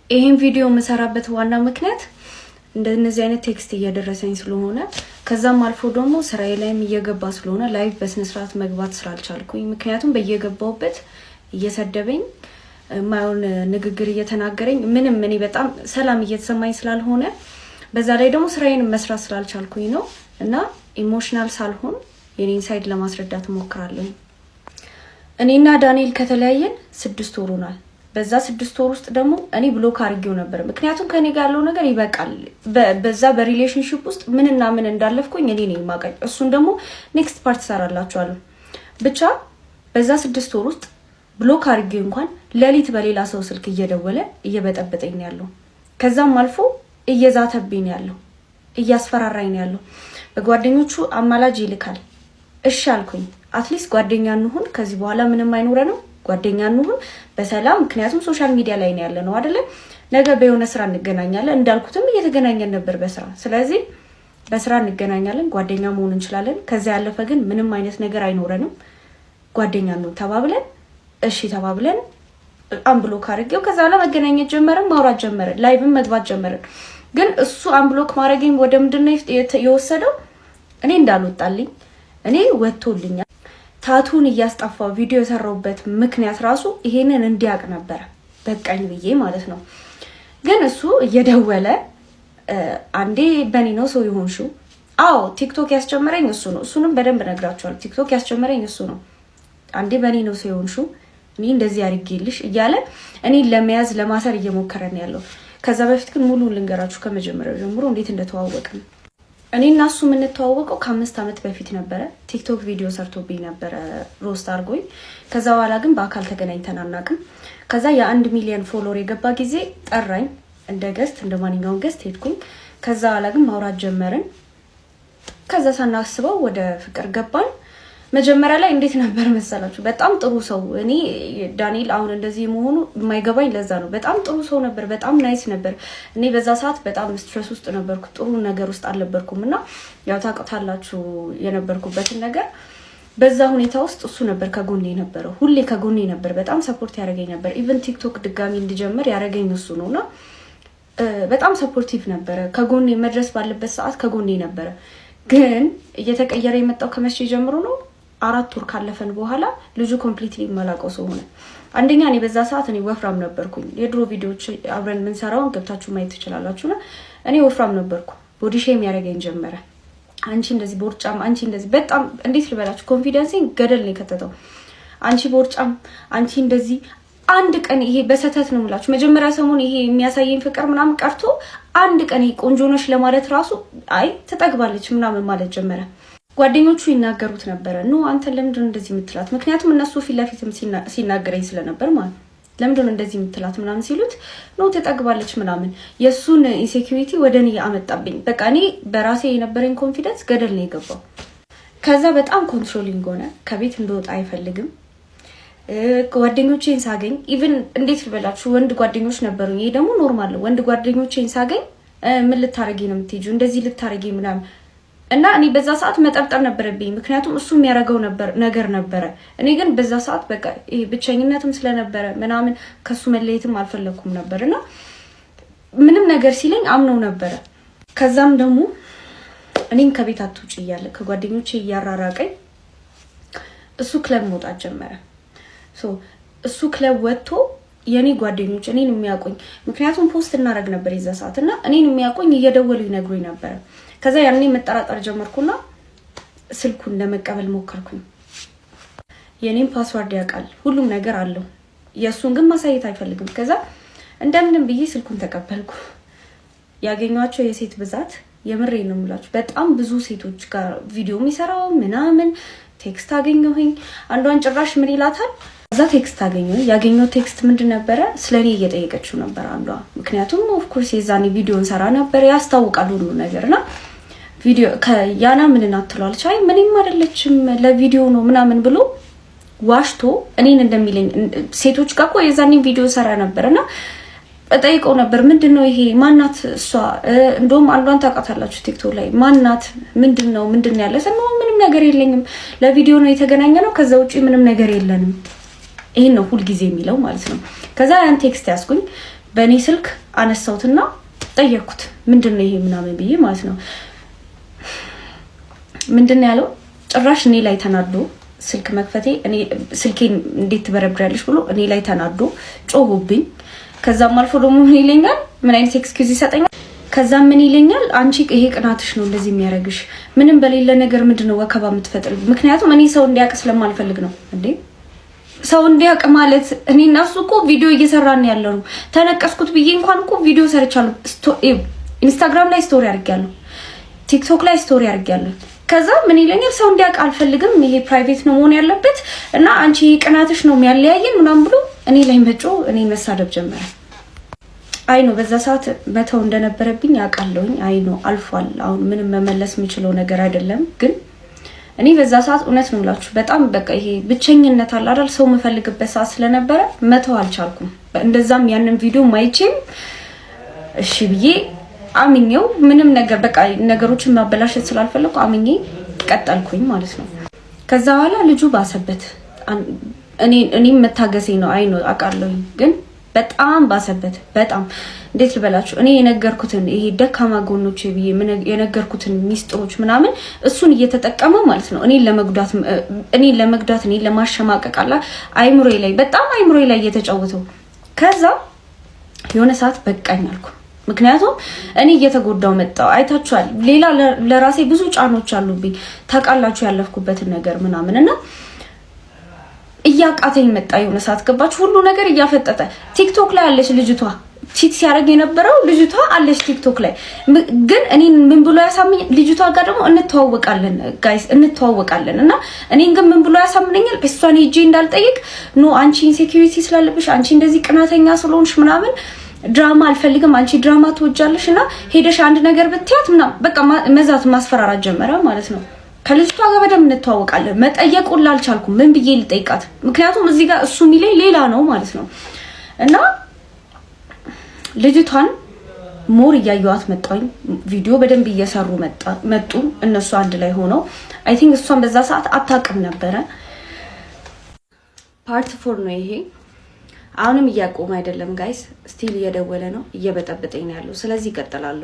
ይሄን ቪዲዮ መሰራበት ዋና ምክንያት እንደነዚህ አይነት ቴክስት እየደረሰኝ ስለሆነ ከዛም አልፎ ደግሞ ስራዬ ላይም እየገባ ስለሆነ ላይቭ በስነ ስርዓት መግባት ስላልቻልኩኝ ምክንያቱም በየገባውበት እየሰደበኝ ማይሆን ንግግር እየተናገረኝ ምንም እኔ በጣም ሰላም እየተሰማኝ ስላልሆነ በዛ ላይ ደግሞ ስራዬን መስራት ስላልቻልኩኝ ነው እና ኢሞሽናል ሳልሆን የኔን ሳይድ ለማስረዳት ሞክራለሁ። እኔና ዳንኤል ከተለያየን 6 ወር ሆኗል። በዛ 6 ወር ውስጥ ደግሞ እኔ ብሎክ አድርጌው ነበር ምክንያቱም ከኔ ጋር ያለው ነገር ይበቃል። በዛ በሪሌሽንሺፕ ውስጥ ምንና ምን እንዳለፍኩኝ እኔ ነኝ ማቀኝ። እሱን ደግሞ ኔክስት ፓርት ሰራላችኋለሁ። ብቻ በዛ 6 ወር ውስጥ ብሎክ አድርጌው እንኳን ሌሊት በሌላ ሰው ስልክ እየደወለ እየበጠበጠኝ ነው ያለው። ከዛም አልፎ እየዛተብኝ ያለው እያስፈራራኝ ነው ያለው። በጓደኞቹ አማላጅ ይልካል። እሺ አልኩኝ። አትሊስት ጓደኛ እንሁን፣ ከዚህ በኋላ ምንም አይኖረንም፣ ጓደኛ እንሁን በሰላም ምክንያቱም ሶሻል ሚዲያ ላይ ነው ያለነው አይደለ? ነገ በየሆነ ስራ እንገናኛለን። እንዳልኩትም እየተገናኘን ነበር በስራ። ስለዚህ በስራ እንገናኛለን፣ ጓደኛ መሆን እንችላለን። ከዛ ያለፈ ግን ምንም አይነት ነገር አይኖረንም። ጓደኛ ነው ተባብለን እሺ ተባብለን አንብሎክ አድርጌው ከዛ በኋላ መገናኘት ጀመርን፣ ማውራት ጀመርን፣ ላይቭም መግባት ጀመርን። ግን እሱ አንብሎክ ማድረግኝ ወደ ምንድነው የወሰደው? እኔ እንዳልወጣልኝ እኔ ወጥቶልኛል። ታቱን እያስጠፋው ቪዲዮ የሰራውበት ምክንያት ራሱ ይሄንን እንዲያቅ ነበር በቃኝ ብዬ ማለት ነው። ግን እሱ እየደወለ አንዴ በኔ ነው ሰው ይሆንሽው። አዎ ቲክቶክ ያስጀመረኝ እሱ ነው። እሱንም በደንብ ነግራችኋል። ቲክቶክ ያስጀመረኝ እሱ ነው። አንዴ በኔ ነው ሰው ይሆንሽው፣ እኔ እንደዚህ አድርጌልሽ እያለ እኔ ለመያዝ ለማሰር እየሞከረ ነው ያለው። ከዛ በፊት ግን ሙሉ ልንገራችሁ ከመጀመሪያው ጀምሮ እንዴት እንደተዋወቅን። እኔ እና እሱ የምንተዋወቀው ከ5 ዓመት በፊት ነበረ። ቲክቶክ ቪዲዮ ሰርቶብኝ ነበረ ሮስት አድርጎኝ። ከዛ በኋላ ግን በአካል ተገናኝተን አናውቅም። ከዛ የ1 ሚሊዮን ፎሎወር የገባ ጊዜ ጠራኝ እንደ ገስት፣ እንደ ማንኛውም ገስት ሄድኩኝ። ከዛ በኋላ ግን ማውራት ጀመርን። ከዛ ሳናስበው ወደ ፍቅር ገባን። መጀመሪያ ላይ እንዴት ነበር መሰላችሁ? በጣም ጥሩ ሰው። እኔ ዳንኤል አሁን እንደዚህ መሆኑ የማይገባኝ ለዛ ነው። በጣም ጥሩ ሰው ነበር፣ በጣም ናይስ ነበር። እኔ በዛ ሰዓት በጣም ስትረስ ውስጥ ነበርኩ፣ ጥሩ ነገር ውስጥ አልነበርኩም እና ያው ታውቃላችሁ የነበርኩበትን ነገር። በዛ ሁኔታ ውስጥ እሱ ነበር ከጎኔ የነበረው፣ ሁሌ ከጎኔ ነበር፣ በጣም ሰፖርት ያደርገኝ ነበር። ኢቭን ቲክቶክ ድጋሚ እንድጀምር ያደረገኝ እሱ ነውና በጣም ሰፖርቲቭ ነበረ። ከጎኔ መድረስ ባለበት ሰዓት ከጎኔ ነበረ። ግን እየተቀየረ የመጣው ከመቼ ጀምሮ ነው? 4 ወር ካለፈን በኋላ ልጁ ኮምፕሊትሊ መላቀው ሰው ሆነ። አንደኛ እኔ በዛ ሰዓት እኔ ወፍራም ነበርኩኝ። የድሮ ቪዲዮዎች አብረን ምን ሰራውን ገብታችሁ ማየት ትችላላችሁና እኔ ወፍራም ነበርኩ። ቦዲ ሼም ያደረገኝ ጀመረ። አንቺ እንደዚህ ቦርጫም፣ አንቺ እንደዚህ በጣም እንዴት ልበላችሁ ኮንፊደንሴን ገደል ነው የከተተው። አንቺ ቦርጫም፣ አንቺ እንደዚህ አንድ ቀን ይሄ በሰተት ነው የምላችሁ። መጀመሪያ ሰሞን ይሄ የሚያሳየኝ ፍቅር ምናምን ቀርቶ አንድ ቀን ይሄ ቆንጆ ነሽ ለማለት ራሱ አይ ትጠግባለች ምናምን ማለት ጀመረ። ጓደኞቹ ይናገሩት ነበረ ኖ አንተ ለምንድን እንደዚህ የምትላት? ምክንያቱም እነሱ ፊት ለፊትም ሲናገረኝ ስለነበር ማለት ለምንድን እንደዚህ የምትላት ምናምን ሲሉት ኖ ተጠግባለች ምናምን የሱን ኢንሴኩሪቲ ወደኔ አመጣብኝ። በቃ እኔ በራሴ የነበረኝ ኮንፊደንስ ገደል ነው የገባው። ከዛ በጣም ኮንትሮሊንግ ሆነ። ከቤት እንደወጣ አይፈልግም። ጓደኞቼን ሳገኝ ኢቭን እንዴት ልበላችሁ ወንድ ጓደኞች ነበሩኝ። ይሄ ደግሞ ኖርማል ነው። ወንድ ጓደኞቼን ሳገኝ ምን ልታረጊ ነው የምትሄጂው? እንደዚህ ልታረጊ ምናምን እና እኔ በዛ ሰዓት መጠርጠር ነበረብኝ ምክንያቱም እሱ የሚያረጋው ነገር ነበረ። እኔ ግን በዛ ሰዓት በቃ ይሄ ብቸኝነትም ስለነበረ ምናምን ከሱ መለየትም አልፈለኩም ነበርና ምንም ነገር ሲለኝ አምነው ነበረ። ከዛም ደግሞ እኔን ከቤት አትውጪ እያለ ከጓደኞቼ እያራራቀኝ እሱ ክለብ መውጣት ጀመረ። እሱ ክለብ ወጥቶ የኔ ጓደኞች እኔን የሚያቆኝ ምክንያቱም ፖስት እናረግ ነበር የዛ ሰዓት እና እኔን የሚያቆኝ እየደወሉ ይነግሩኝ ነበር። ከዛ ያኔ መጠራጠር ጀመርኩና ስልኩን ለመቀበል ሞከርኩኝ። የኔን ፓስወርድ ያውቃል፣ ሁሉም ነገር አለው። የሱን ግን ማሳየት አይፈልግም። ከዛ እንደምንም ብዬ ስልኩን ተቀበልኩ። ያገኟቸው የሴት ብዛት የምሬ ነው የምላችሁ በጣም ብዙ ሴቶች ጋር ቪዲዮ የሚሰራው ምናምን ቴክስት አገኘሁኝ። አንዷን ጭራሽ ምን ይላታል እዛ ቴክስት አገኘሁ። ያገኘው ቴክስት ምንድን ነበረ? ስለኔ እየጠየቀችው ነበር አንዷ። ምክንያቱም ኦፍ ኮርስ የዛኔ ቪዲዮን ሰራ ነበር ያስታውቃል ሁሉ ነገርና ቪዲዮ ከያና ምን አትሏል ቻይ ምንም አይደለችም ለቪዲዮ ነው ምናምን ብሎ ዋሽቶ እኔን እንደሚለኝ ሴቶች ጋር እኮ የዛኔ ቪዲዮ ሰራ ነበርና ጠይቀው ነበር ምንድነው ይሄ ማናት እሷ? እንደውም አንዷን ታውቃታላችሁ ቲክቶክ ላይ ማናት ምንድነው ያለ ሰው ምንም ነገር የለኝም ለቪዲዮ ነው የተገናኘነው ከዛ ውጪ ምንም ነገር የለንም። ይሄን ነው ሁሉ ጊዜ የሚለው ማለት ነው። ከዛ ያን ቴክስት ያስኩኝ በእኔ ስልክ አነሳውትና ጠየቅኩት ምንድነው ይሄ ምናምን ብዬ ማለት ነው። ምንድነው ያለው? ጭራሽ እኔ ላይ ተናዶ ስልክ መክፈቴ እኔ ስልኬን እንዴት ትበረብራለሽ ብሎ እኔ ላይ ተናዶ ጮሁብኝ። ከዛም አልፎ ደግሞ ምን ይለኛል? ምን አይነት ኤክስኪውዝ ይሰጠኛል? ከዛም ምን ይለኛል? አንቺ ይሄ ቅናትሽ ነው እንደዚህ የሚያረግሽ፣ ምንም በሌለ ነገር ምንድነው ወከባ የምትፈጥሪ? ምክንያቱም እኔ ሰው እንዲያውቅ ስለማልፈልግ ነው እንዴ። ሰው እንዲያውቅ ማለት እኔ እና እሱ እኮ ቪዲዮ እየሰራን ያለው ነው። ተነቀስኩት ብዬ እንኳን እኮ ቪዲዮ ሰርቻለሁ። ኢንስታግራም ላይ ስቶሪ አድርጌያለሁ፣ ቲክቶክ ላይ ስቶሪ አድርጌያለሁ። ከዛ ምን ይለኛል? ሰው እንዲያውቅ አልፈልግም፣ ይሄ ፕራይቬት ነው መሆን ያለበት እና አንቺ ቅናትሽ ነው የሚያለያየን ምናምን ብሎ እኔ ላይ መጮ እኔ መሳደብ ጀመረ። አይ ነው በዛ ሰዓት መተው እንደነበረብኝ አውቃለሁኝ። አይ ነው አልፏል። አሁን ምንም መመለስ የሚችለው ነገር አይደለም። ግን እኔ በዛ ሰዓት እውነት ነው የምላችሁ በጣም በቃ ይሄ ብቸኝነት አለ አይደል? ሰው የምፈልግበት ሰዓት ስለነበረ መተው አልቻልኩም። እንደዛም ያንን ቪዲዮ ማይቼም እሺ ብዬ አምኜው ምንም ነገር በቃ ነገሮችን ማበላሸት ስላልፈለኩ አምኜ ቀጠልኩኝ ማለት ነው። ከዛ በኋላ ልጁ ባሰበት። እኔም መታገሴ ነው አይ ነው አውቃለሁኝ። ግን በጣም ባሰበት። በጣም እንዴት ልበላችሁ? እኔ የነገርኩትን ይሄ ደካማ ጎኖቼ ብዬ የነገርኩትን ሚስጥሮች ምናምን እሱን እየተጠቀመ ማለት ነው እኔን ለመጉዳት እኔን ለማሸማቀቅ አላ አይምሮዬ ላይ በጣም አይምሮዬ ላይ እየተጫወተው። ከዛ የሆነ ሰዓት በቃኝ አልኩ። ምክንያቱም እኔ እየተጎዳው መጣው። አይታችኋል። ሌላ ለራሴ ብዙ ጫኖች አሉብኝ ታውቃላችሁ፣ ያለፍኩበትን ነገር ምናምን እና እያቃተኝ መጣ። የሆነ ሰዓት ገባችሁ? ሁሉ ነገር እያፈጠጠ ቲክቶክ ላይ አለች ልጅቷ ቺት ሲያደርግ የነበረው ልጅቷ አለች ቲክቶክ ላይ። ግን እኔ ምን ብሎ ያሳምኝ? ልጅቷ ጋር ደግሞ እንተዋወቃለን ጋይስ እንተዋወቃለን። እና እኔን ግን ምን ብሎ ያሳምነኛል? እሷን ሄጄ እንዳልጠይቅ ኖ አንቺ ኢንሴኩሪቲ ስላለብሽ አንቺ እንደዚህ ቅናተኛ ስለሆንሽ ምናምን ድራማ አልፈልግም፣ አንቺ ድራማ ትወጃለሽ እና ሄደሽ አንድ ነገር ብትያት ምናምን በቃ መዛት ማስፈራራት ጀመረ ማለት ነው። ከልጅቷ ጋር በደንብ እንተዋወቃለን። መጠየቁን ላልቻልኩም ምን ብዬ ልጠይቃት? ምክንያቱም እዚህ ጋር እሱ የሚለኝ ሌላ ነው ማለት ነው። እና ልጅቷን ሞር እያየዋት መጣኝ። ቪዲዮ በደንብ እየሰሩ መጡ እነሱ አንድ ላይ ሆነው። አይ ቲንክ እሷን በዛ ሰዓት አታውቅም ነበረ። ፓርት 4 ነው ይሄ። አሁንም እያቆመ አይደለም ጋይስ፣ ስቲል እየደወለ ነው፣ እየበጠበጠኝ ነው ያለው። ስለዚህ ይቀጥላል።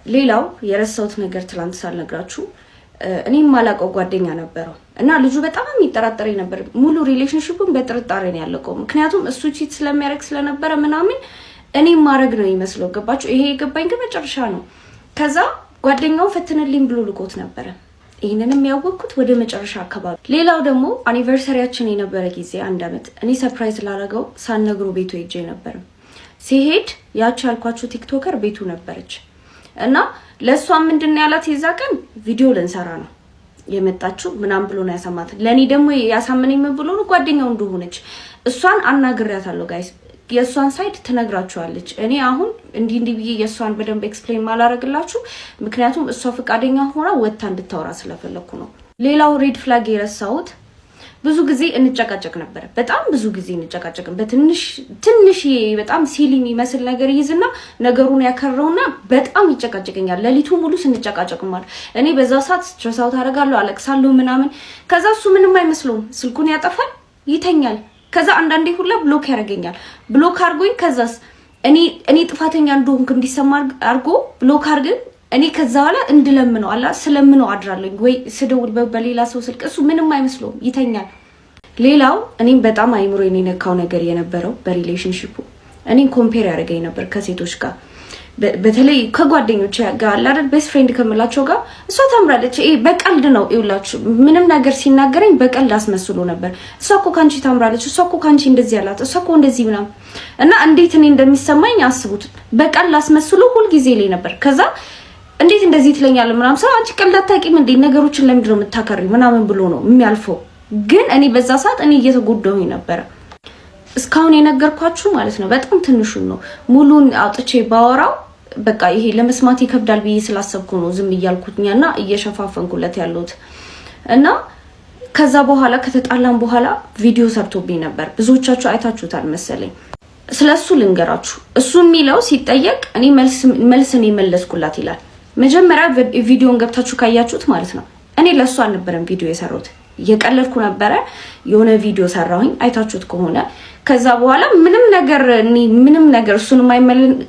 ሌላው የረሳሁት ነገር ትላንት ሳልነግራችሁ እኔም ማላውቀው ጓደኛ ነበረው እና ልጁ በጣም ይጠራጠረኝ ነበር። ሙሉ ሪሌሽንሺፑን በጥርጣሬ ነው ያለቀው። ምክንያቱም እሱ ቺት ስለሚያደርግ ስለነበረ ምናምን እኔም ማድረግ ነው ይመስለው። ገባችሁ? ይሄ የገባኝ ግን መጨረሻ ነው። ከዛ ጓደኛው ፈትንልኝ ብሎ ልኮት ነበረ። ይሄንንም ያወቅኩት ወደ መጨረሻ አካባቢ። ሌላው ደግሞ አኒቨርሰሪያችን የነበረ ጊዜ 1 አመት እኔ ሰርፕራይዝ ላደረገው ሳልነግሮ ቤቱ ሄጄ ነበር። ሲሄድ ያቺ ያልኳችሁ ቲክቶከር ቤቱ ነበረች እና ለሷ ምንድነው ያላት? የዛ ቀን ቪዲዮ ልንሰራ ነው የመጣችው ምናምን ብሎ ነው ያሰማት። ለኔ ደግሞ ያሳመነኝ ምን ብሎ ነው ጓደኛው እንደሆነች እሷን አናግሬያታለሁ ጋይስ። የሷን ሳይድ ትነግራችኋለች። እኔ አሁን እንዲህ ብዬ የሷን በደንብ ኤክስፕሌን ማላረግላችሁ ምክንያቱም እሷ ፈቃደኛ ሆና ወጣ እንድታወራ ስለፈለኩ ነው። ሌላው ሬድ ፍላግ የረሳሁት ብዙ ጊዜ እንጨቃጨቅ ነበር። በጣም ብዙ ጊዜ እንጨቃጨቅ በትንሽ በጣም ሲሊ የሚመስል ነገር ይዝና ነገሩን ያከረውና በጣም ይጨቃጨቀኛል። ለሊቱ ሙሉ ስንጨቃጨቅ ማለት እኔ በዛ ሰዓት ስትረስ አውት አደርጋለሁ፣ አለቅሳለሁ ምናምን። ከዛ እሱ ምንም አይመስለውም፣ ስልኩን ያጠፋል፣ ይተኛል። ከዛ አንዳንዴ ሁላ ብሎክ ያደርገኛል። ብሎክ አድርጎኝ ከዛስ እኔ ጥፋተኛ እንደሆንኩ እንዲሰማ አድርጎ ብሎክ አድርገን እኔ ከዛ በኋላ እንድለምነው አላ ስለምነው አድራለሁ ወይ ስደውል በሌላ ሰው ስልክ እሱ ምንም አይመስለውም፣ ይተኛል። ሌላው እኔም በጣም አይምሮዬን የነካው ነገር የነበረው በሪሌሽንሺፑ እኔን ኮምፔር ያደርገኝ ነበር ከሴቶች ጋር። በተለይ ከጓደኞቼ ጋር አይደል ቤስት ፍሬንድ ከምላቸው ጋር እሷ ታምራለች። በቀልድ ነው ይውላችሁ፣ ምንም ነገር ሲናገረኝ በቀልድ አስመስሎ ነበር። እሷ እኮ ካንቺ ታምራለች፣ እሷ እኮ ካንቺ እንደዚህ ያላት፣ እሷ እኮ እንደዚህ ምናምን እና እንዴት እኔ እንደሚሰማኝ አስቡት። በቀልድ አስመስሎ ሁሉ ጊዜ ላይ ነበር። ከዛ እንዴት እንደዚህ ትለኛለህ ምናምን ሰው አንቺ ቀልድ አታውቂም እንዴ ነገሮችን ለምንድን ነው የምታከሪው ምናምን ብሎ ነው የሚያልፈው። ግን እኔ በዛ ሰዓት እኔ እየተጎዳሁኝ ነበር። እስካሁን የነገርኳችሁ ማለት ነው በጣም ትንሹ ነው። ሙሉን አውጥቼ ባወራው በቃ ይሄ ለመስማት ይከብዳል ብዬ ስላሰብኩ ነው ዝም እያልኩኝና እየሸፋፈንኩለት ያለሁት። እና ከዛ በኋላ ከተጣላን በኋላ ቪዲዮ ሰርቶብኝ ነበር። ብዙዎቻችሁ አይታችሁታል መሰለኝ። ስለሱ ልንገራችሁ። እሱ የሚለው ሲጠየቅ እኔ መልስን የመለስኩላት ይላል። መጀመሪያ ቪዲዮን ገብታችሁ ካያችሁት ማለት ነው እኔ ለሱ አልነበረም ቪዲዮ የሰራሁት። የቀለልኩ ነበረ። የሆነ ቪዲዮ ሰራሁኝ አይታችሁት ከሆነ ከዛ በኋላ ምንም ነገር እሱን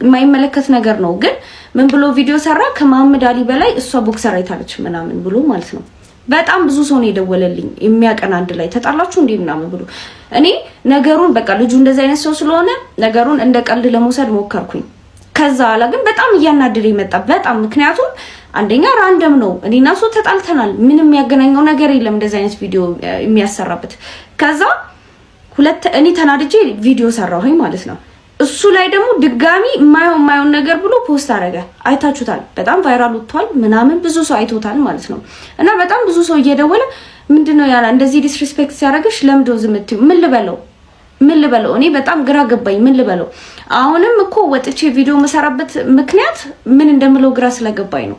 የማይመለከት ነገር ነው። ግን ምን ብሎ ቪዲዮ ሰራ? ከመሐመድ አሊ በላይ እሷ ቦክሰር አይታለች ምናምን ብሎ ማለት ነው። በጣም ብዙ ሰው ነው የደወለልኝ የሚያቀን አንድ ላይ ተጣላችሁ እንዴ ምናምን ብሎ። እኔ ነገሩን በቃ ልጁ እንደዛ አይነት ሰው ስለሆነ ነገሩን እንደ ቀልድ ለመውሰድ ሞከርኩኝ። ከዛ አላ ግን በጣም እያናደደኝ መጣ በጣም። ምክንያቱም አንደኛ ራንደም ነው፣ እኔና እሱ ተጣልተናል፣ ምንም ያገናኘው ነገር የለም እንደዛ አይነት ቪዲዮ የሚያሰራበት። ከዛ እኔ ተናድጄ ቪዲዮ ሰራሁኝ ማለት ነው። እሱ ላይ ደግሞ ድጋሚ የማይሆን ነገር ብሎ ፖስት አደረገ። አይታችሁታል፣ በጣም ቫይራል ወጥቷል ምናምን፣ ብዙ ሰው አይቶታል ማለት ነው። እና በጣም ብዙ ሰው እየደወለ ምንድነው ያላ እንደዚህ ዲስሪስፔክት ሲያደርግሽ ለምዶ ዝምት ምን ልበለው? እኔ በጣም ግራ ገባኝ። ምን ልበለው? አሁንም እኮ ወጥቼ ቪዲዮ መሰራበት ምክንያት ምን እንደምለው ግራ ስለገባኝ ነው።